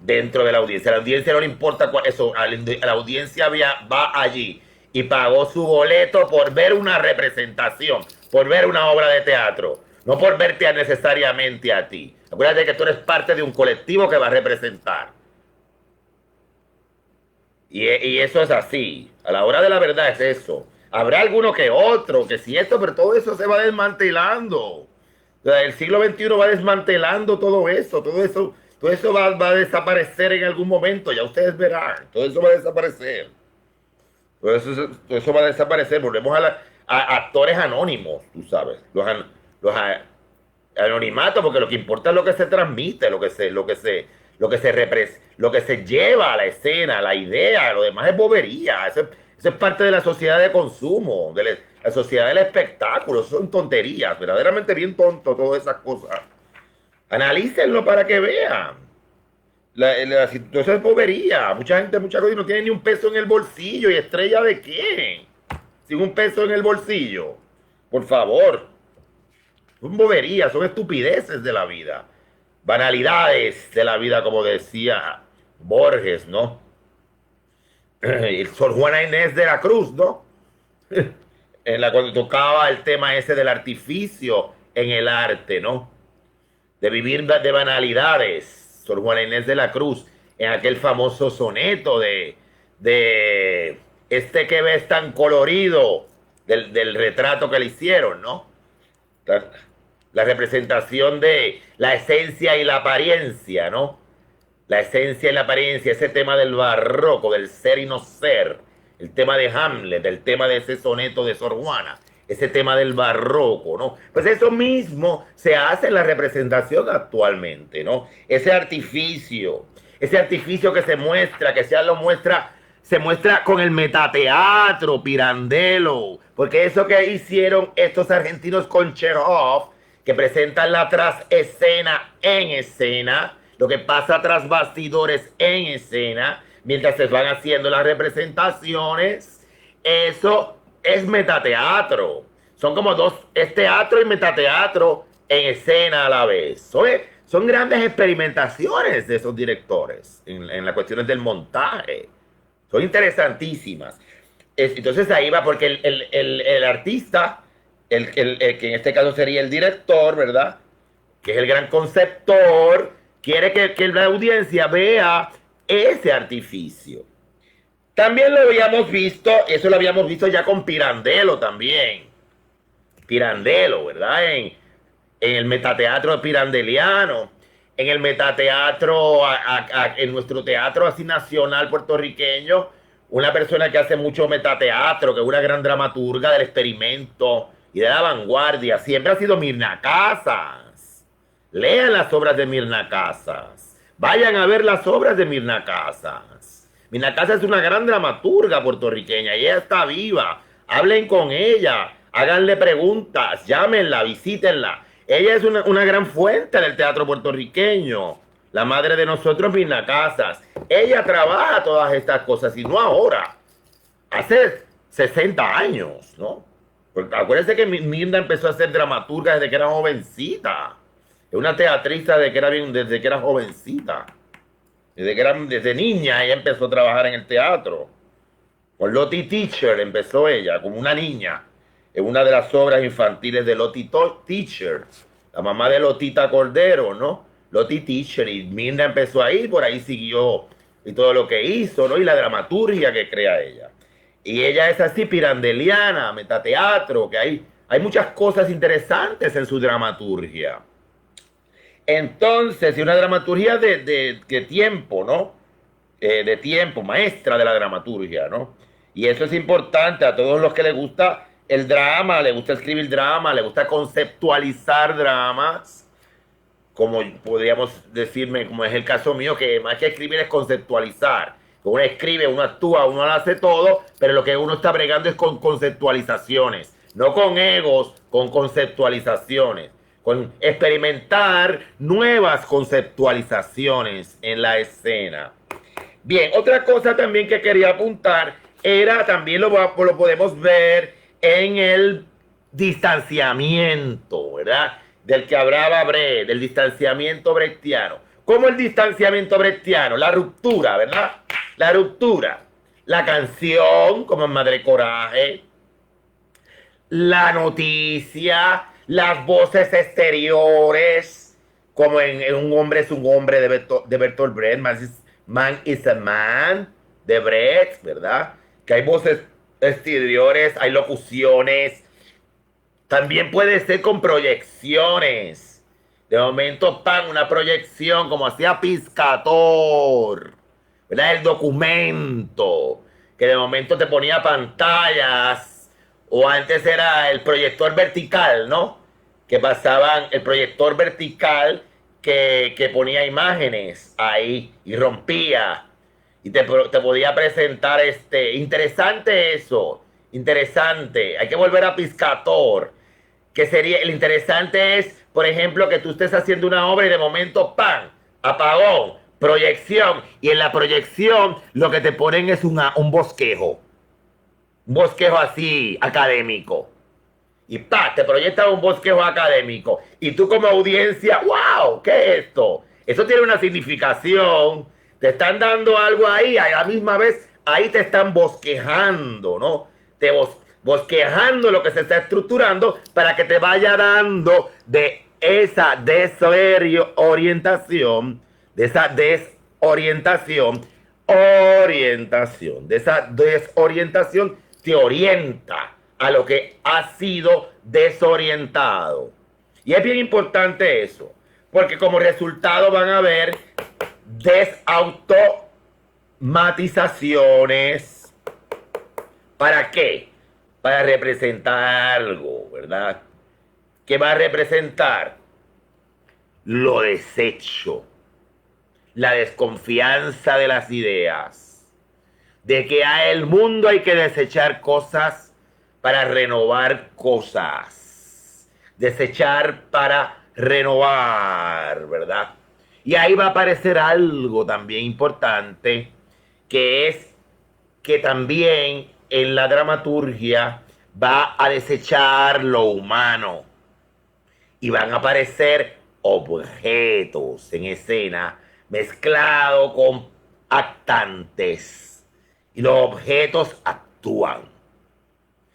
Speaker 1: dentro de la audiencia. A la audiencia no le importa eso. A la audiencia va allí y pagó su boleto por ver una representación, por ver una obra de teatro, no por verte necesariamente a ti. Acuérdate que tú eres parte de un colectivo que va a representar. Y eso es así. A la hora de la verdad es eso. Habrá alguno que otro, que si esto, pero todo eso se va desmantelando. O sea, el siglo XXI va desmantelando todo eso. Todo eso va a desaparecer en algún momento. Ya ustedes verán. Todo eso va a desaparecer. Todo eso va a desaparecer. Volvemos a actores anónimos, tú sabes. Los anonimatos, porque lo que importa es lo que se transmite, lo que se lleva a la escena, la idea, lo demás es bobería. Eso es parte de la sociedad de consumo, de la sociedad del espectáculo. Eso son tonterías, verdaderamente bien tonto todas esas cosas. Analícenlo para que vean. Eso es bobería. Mucha gente, muchas cosas no tiene ni un peso en el bolsillo. ¿Y estrella de quién? Sin un peso en el bolsillo. Por favor. Son boberías, son estupideces de la vida. Banalidades de la vida, como decía Borges, ¿no? Sor Juana Inés de la Cruz, ¿no? Cuando tocaba el tema ese del artificio en el arte, ¿no? De vivir de banalidades. Sor Juana Inés de la Cruz, en aquel famoso soneto de este que ves tan colorido, del retrato que le hicieron, ¿no? La representación de la esencia y la apariencia, ¿no? La esencia y la apariencia, ese tema del barroco, del ser y no ser, el tema de Hamlet, el tema de ese soneto de Sor Juana, ese tema del barroco, ¿no? Pues eso mismo se hace en la representación actualmente, ¿no? Ese artificio que se muestra, se muestra con el metateatro, Pirandello, porque eso que hicieron estos argentinos con Chekhov, que presentan la trasescena en escena, lo que pasa tras bastidores en escena, mientras se van haciendo las representaciones, eso es metateatro. Son como dos, es teatro y metateatro en escena a la vez. Son grandes experimentaciones de esos directores en las cuestiones del montaje. Son interesantísimas. Entonces ahí va, porque el artista, que en este caso sería el director, ¿verdad? Que es el gran conceptor, quiere que la audiencia vea ese artificio. También lo habíamos visto, eso lo habíamos visto ya con Pirandello también. Pirandello, ¿verdad? En el metateatro pirandeliano, en el metateatro, en nuestro teatro así nacional puertorriqueño, una persona que hace mucho metateatro, que es una gran dramaturga del experimento y de la vanguardia, siempre ha sido Mirna Casas. Lean las obras de Mirna Casas. Vayan a ver las obras de Mirna Casas. Mirna Casas es una gran dramaturga puertorriqueña y ella está viva. Hablen con ella, háganle preguntas, llámenla, visítenla. Ella es una gran fuente del teatro puertorriqueño. La madre de nosotros, Mirna Casas. Ella trabaja todas estas cosas y no ahora. Hace 60 años, ¿no? Porque acuérdense que Mirna empezó a ser dramaturga desde que era jovencita. Es una teatrista desde que era jovencita. Desde niña ella empezó a trabajar en el teatro. Con Lottie Teacher empezó ella, como una niña. En una de las obras infantiles de Lottie Teacher. La mamá de Lotita Cordero, ¿no? Lottie Teacher. Y Mirna empezó ahí, por ahí siguió. Y todo lo que hizo, ¿no? Y la dramaturgia que crea ella. Y ella es así, pirandeliana, metateatro, que hay muchas cosas interesantes en su dramaturgia. Entonces, y una dramaturgia de tiempo, ¿no? De tiempo, maestra de la dramaturgia, ¿no? Y eso es importante a todos los que les gusta el drama, les gusta escribir drama, les gusta conceptualizar dramas, como podríamos decirme, como es el caso mío, que más que escribir es conceptualizar. Uno escribe, uno actúa, uno lo hace todo, pero lo que uno está bregando es con conceptualizaciones, no con egos, con conceptualizaciones, con experimentar nuevas conceptualizaciones en la escena. Bien, otra cosa también que quería apuntar era, también lo podemos ver en el distanciamiento, ¿verdad? Del que hablaba Brecht, del distanciamiento brechtiano. ¿Cómo el distanciamiento brechtiano? La ruptura, ¿verdad? La ruptura. La canción, como en Madre Coraje. La noticia. Las voces exteriores, como en Un hombre es un hombre de Bertolt Brecht. Man is a man. de Brecht, ¿verdad? Que hay voces exteriores, hay locuciones. También puede ser con proyecciones. De momento, pan, una proyección como hacía Piscator, ¿verdad? El documento, que de momento te ponía pantallas, o antes era el proyector vertical, ¿no? Que pasaban el proyector vertical que ponía imágenes ahí y rompía y te podía presentar interesante eso, interesante. Hay que volver a Piscator, que sería, el interesante es, por ejemplo, que tú estés haciendo una obra y de momento, ¡pam!, apagón, proyección, y en la proyección lo que te ponen es un bosquejo así académico. Y pa, te proyecta un bosquejo académico. Y tú como audiencia, wow, ¿qué es esto? Eso tiene una significación. Te están dando algo ahí, a la misma vez ahí te están bosquejando, ¿no? Bosquejando lo que se está estructurando para que te vaya dando de esa desorientación, de esa desorientación te orienta a lo que ha sido desorientado. Y es bien importante eso, porque como resultado van a haber desautomatizaciones. ¿Para qué? Para representar algo, ¿verdad? ¿Qué va a representar? Lo deshecho, la desconfianza de las ideas, de que a el mundo hay que desechar cosas para renovar cosas, desechar para renovar, ¿verdad? Y ahí va a aparecer algo también importante, que es que también en la dramaturgia va a desechar lo humano y van a aparecer objetos en escena mezclado con actantes y los objetos actúan.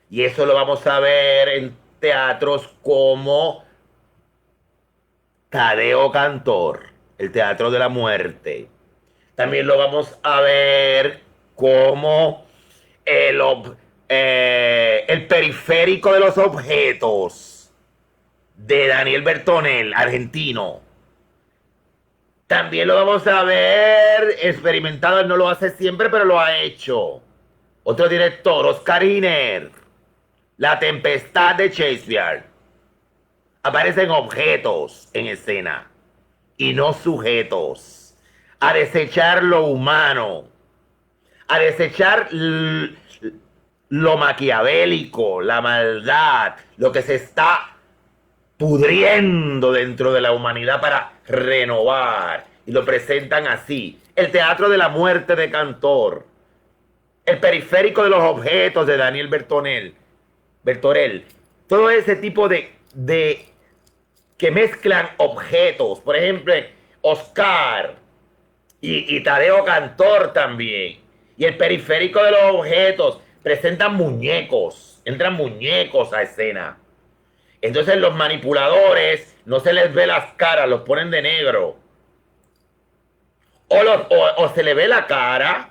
Speaker 1: Y eso lo vamos a ver en teatros como Tadeo Cantor, el Teatro de la Muerte. También lo vamos a ver como el periférico de los objetos de Daniel Bertonel, argentino. También lo vamos a ver experimentado, él no lo hace siempre, pero lo ha hecho. Otro director, Oscar Giner, La Tempestad de Shakespeare. Aparecen objetos en escena y no sujetos. A desechar lo humano, a desechar lo maquiavélico, la maldad, lo que se está pudriendo dentro de la humanidad para renovar. Y lo presentan así. El Teatro de la Muerte de Cantor. El periférico de los objetos de Daniel Bertorel. Todo ese tipo de que mezclan objetos. Por ejemplo, Oscar y Tadeo Cantor también. Y el periférico de los objetos presentan muñecos. Entran muñecos a escena. Entonces los manipuladores no se les ve las caras, los ponen de negro. O se le ve la cara,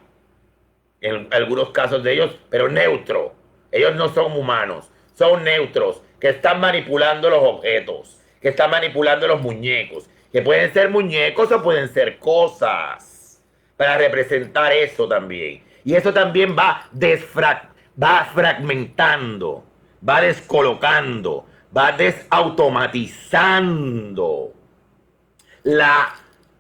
Speaker 1: en algunos casos de ellos, pero neutro. Ellos no son humanos, son neutros, que están manipulando los objetos, que están manipulando los muñecos, que pueden ser muñecos o pueden ser cosas, para representar eso también. Y eso también va fragmentando, va descolocando, va desautomatizando la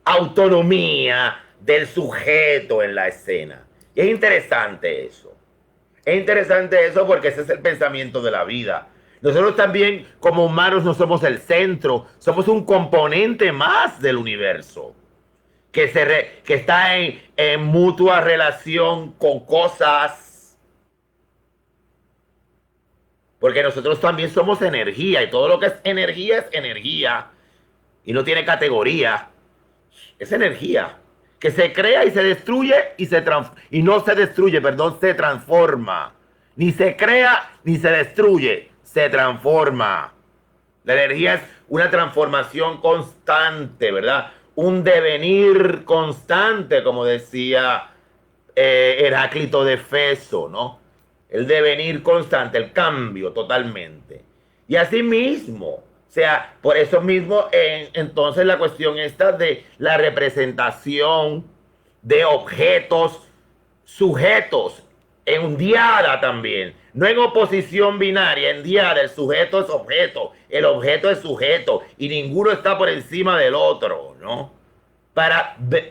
Speaker 1: autonomía del sujeto en la escena. Y es interesante eso. Es interesante eso porque ese es el pensamiento de la vida. Nosotros también, como humanos, no somos el centro, somos un componente más del universo que está en mutua relación con cosas. Porque nosotros también somos energía y todo lo que es energía y no tiene categoría. Es energía que se crea y se destruye y no se destruye, perdón, se transforma. Ni se crea ni se destruye, se transforma. La energía es una transformación constante, ¿verdad? Un devenir constante, como decía Heráclito de Efeso, ¿no? El devenir constante, el cambio totalmente. Y así mismo, o sea, por eso mismo, entonces la cuestión esta de la representación de objetos sujetos en diada también, no en oposición binaria, en diada el sujeto es objeto, el objeto es sujeto y ninguno está por encima del otro, ¿no?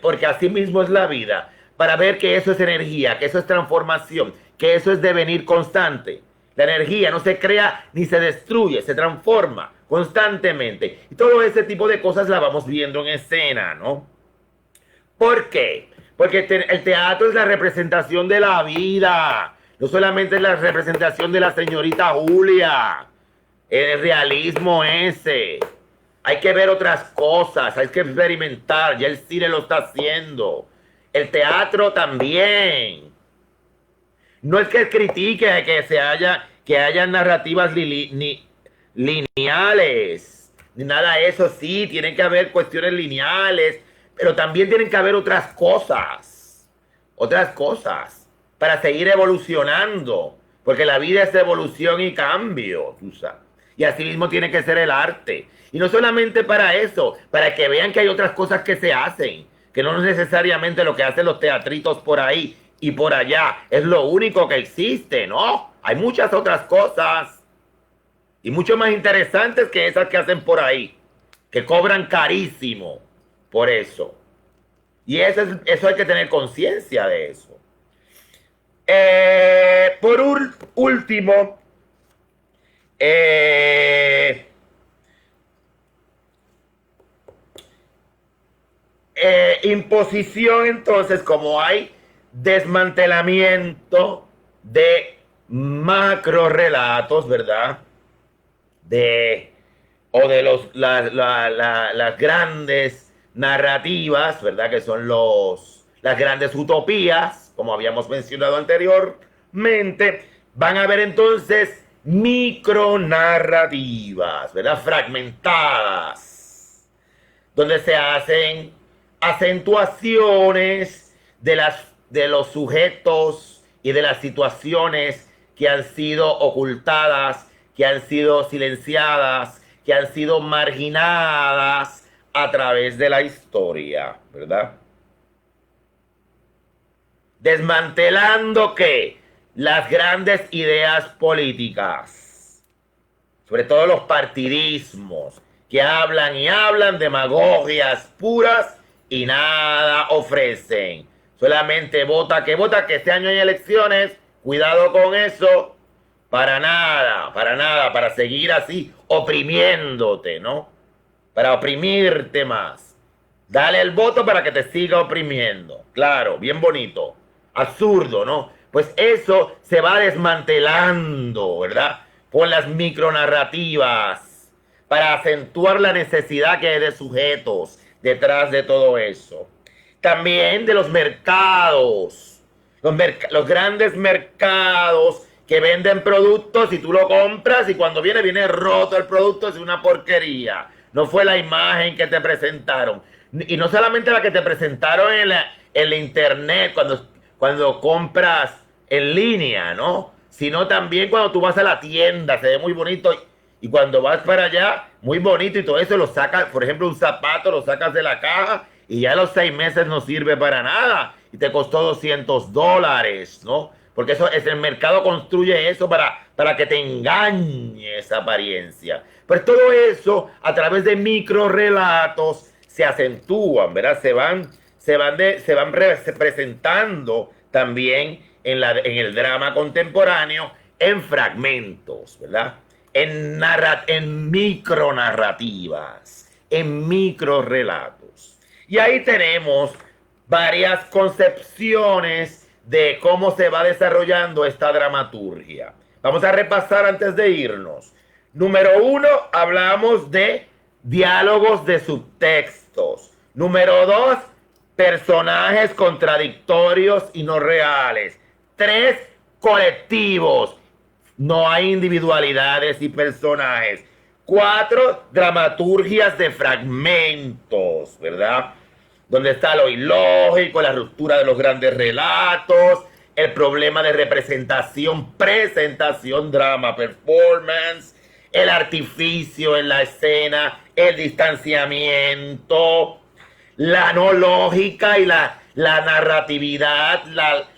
Speaker 1: Porque así mismo es la vida, para ver que eso es energía, que eso es transformación, que eso es devenir constante. La energía no se crea ni se destruye, se transforma constantemente. Y todo ese tipo de cosas la vamos viendo en escena, ¿no? ¿Por qué? Porque el teatro es la representación de la vida. No solamente es la representación de la señorita Julia. El realismo ese. Hay que ver otras cosas, hay que experimentar. Ya el cine lo está haciendo. El teatro también. No es que critique que haya narrativas lineales, ni nada de eso. Sí, tienen que haber cuestiones lineales, pero también tienen que haber otras cosas, para seguir evolucionando, porque la vida es evolución y cambio, tú sabes. Y así mismo tiene que ser el arte. Y no solamente para eso, para que vean que hay otras cosas que se hacen, que no necesariamente lo que hacen los teatritos por ahí y por allá es lo único que existe, ¿no? Hay muchas otras cosas y mucho más interesantes que esas que hacen por ahí, que cobran carísimo por eso. Y eso hay que tener conciencia de eso. Por último, imposición, entonces, como hay desmantelamiento de macro relatos, ¿verdad? O de las grandes narrativas, ¿verdad? Que son las grandes utopías, como habíamos mencionado anteriormente. Van a haber entonces micronarrativas, ¿verdad? Fragmentadas, donde se hacen acentuaciones de los sujetos y de las situaciones que han sido ocultadas, que han sido silenciadas, que han sido marginadas a través de la historia, ¿verdad? Desmantelando ¿qué? Las grandes ideas políticas, sobre todo los partidismos, que hablan y hablan, demagogias puras y nada ofrecen. Solamente vota, que este año hay elecciones, cuidado con eso, para nada, para seguir así oprimiéndote, ¿no? Para oprimirte más. Dale el voto para que te siga oprimiendo. Claro, bien bonito. Absurdo, ¿no? Pues eso se va desmantelando, ¿verdad? Con las micronarrativas, para acentuar la necesidad que hay de sujetos detrás de todo eso. También de los mercados, los grandes mercados que venden productos y tú lo compras y cuando viene roto el producto, es una porquería. No fue la imagen que te presentaron. Y no solamente la que te presentaron en la internet cuando compras en línea, ¿no? Sino también cuando tú vas a la tienda, se ve muy bonito. Y cuando vas para allá, muy bonito y todo eso lo sacas, por ejemplo, un zapato lo sacas de la caja y ya a los 6 meses no sirve para nada. Y te costó $200, ¿no? Porque el mercado construye eso para que te engañe esa apariencia. Pues todo eso, a través de microrelatos, se acentúan, ¿verdad? Se van presentando también en el drama contemporáneo en fragmentos, ¿verdad? En micronarrativas, en microrelatos. Y ahí tenemos varias concepciones de cómo se va desarrollando esta dramaturgia. Vamos a repasar antes de irnos. Número 1, hablamos de diálogos de subtextos. Número 2, personajes contradictorios y no reales. 3, colectivos. No hay individualidades y personajes. 4, dramaturgias de fragmentos, ¿verdad? donde está lo ilógico, la ruptura de los grandes relatos, el problema de representación, presentación, drama, performance, el artificio en la escena, el distanciamiento, la no lógica y la narratividad,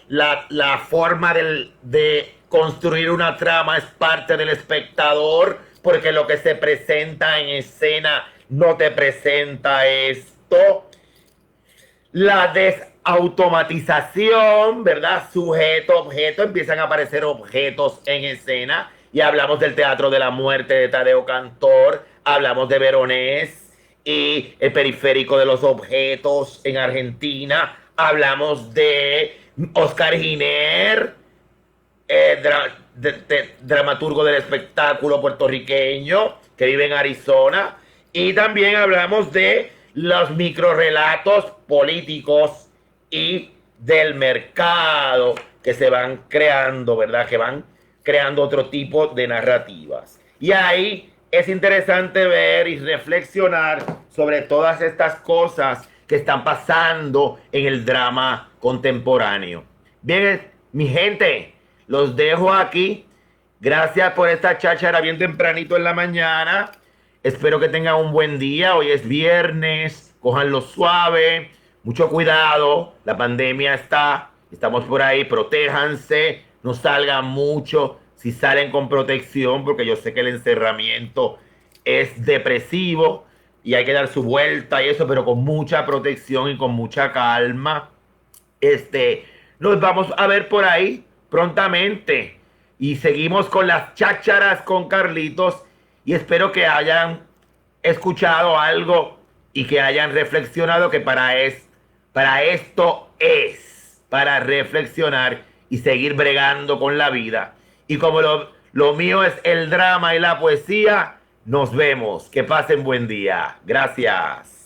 Speaker 1: la forma de construir una trama es parte del espectador, porque lo que se presenta en escena no te presenta esto. La desautomatización, ¿verdad? Sujeto, objeto, empiezan a aparecer objetos en escena. Y hablamos del teatro de la muerte de Tadeo Cantor, hablamos de Veronés y el periférico de los objetos en Argentina, hablamos de Oscar Giner, dramaturgo del espectáculo puertorriqueño que vive en Arizona, y también hablamos de los microrelatos políticos y del mercado que se van creando, ¿verdad? Que van creando otro tipo de narrativas. Y ahí es interesante ver y reflexionar sobre todas estas cosas que están pasando en el drama contemporáneo. Bien, mi gente, los dejo aquí. Gracias por esta cháchara bien tempranito en la mañana. Espero que tengan un buen día. Hoy es viernes. Cójanlo suave. Mucho cuidado. La pandemia está. Estamos por ahí. Protéjanse. No salgan mucho. Si salen con protección, porque yo sé que el encerramiento es depresivo y hay que dar su vuelta y eso, pero con mucha protección y con mucha calma. Nos vamos a ver por ahí prontamente. Y seguimos con las chácharas con Carlitos. Y espero que hayan escuchado algo y que hayan reflexionado que para esto es, para reflexionar y seguir bregando con la vida. Y como lo mío es el drama y la poesía, nos vemos. Que pasen buen día. Gracias.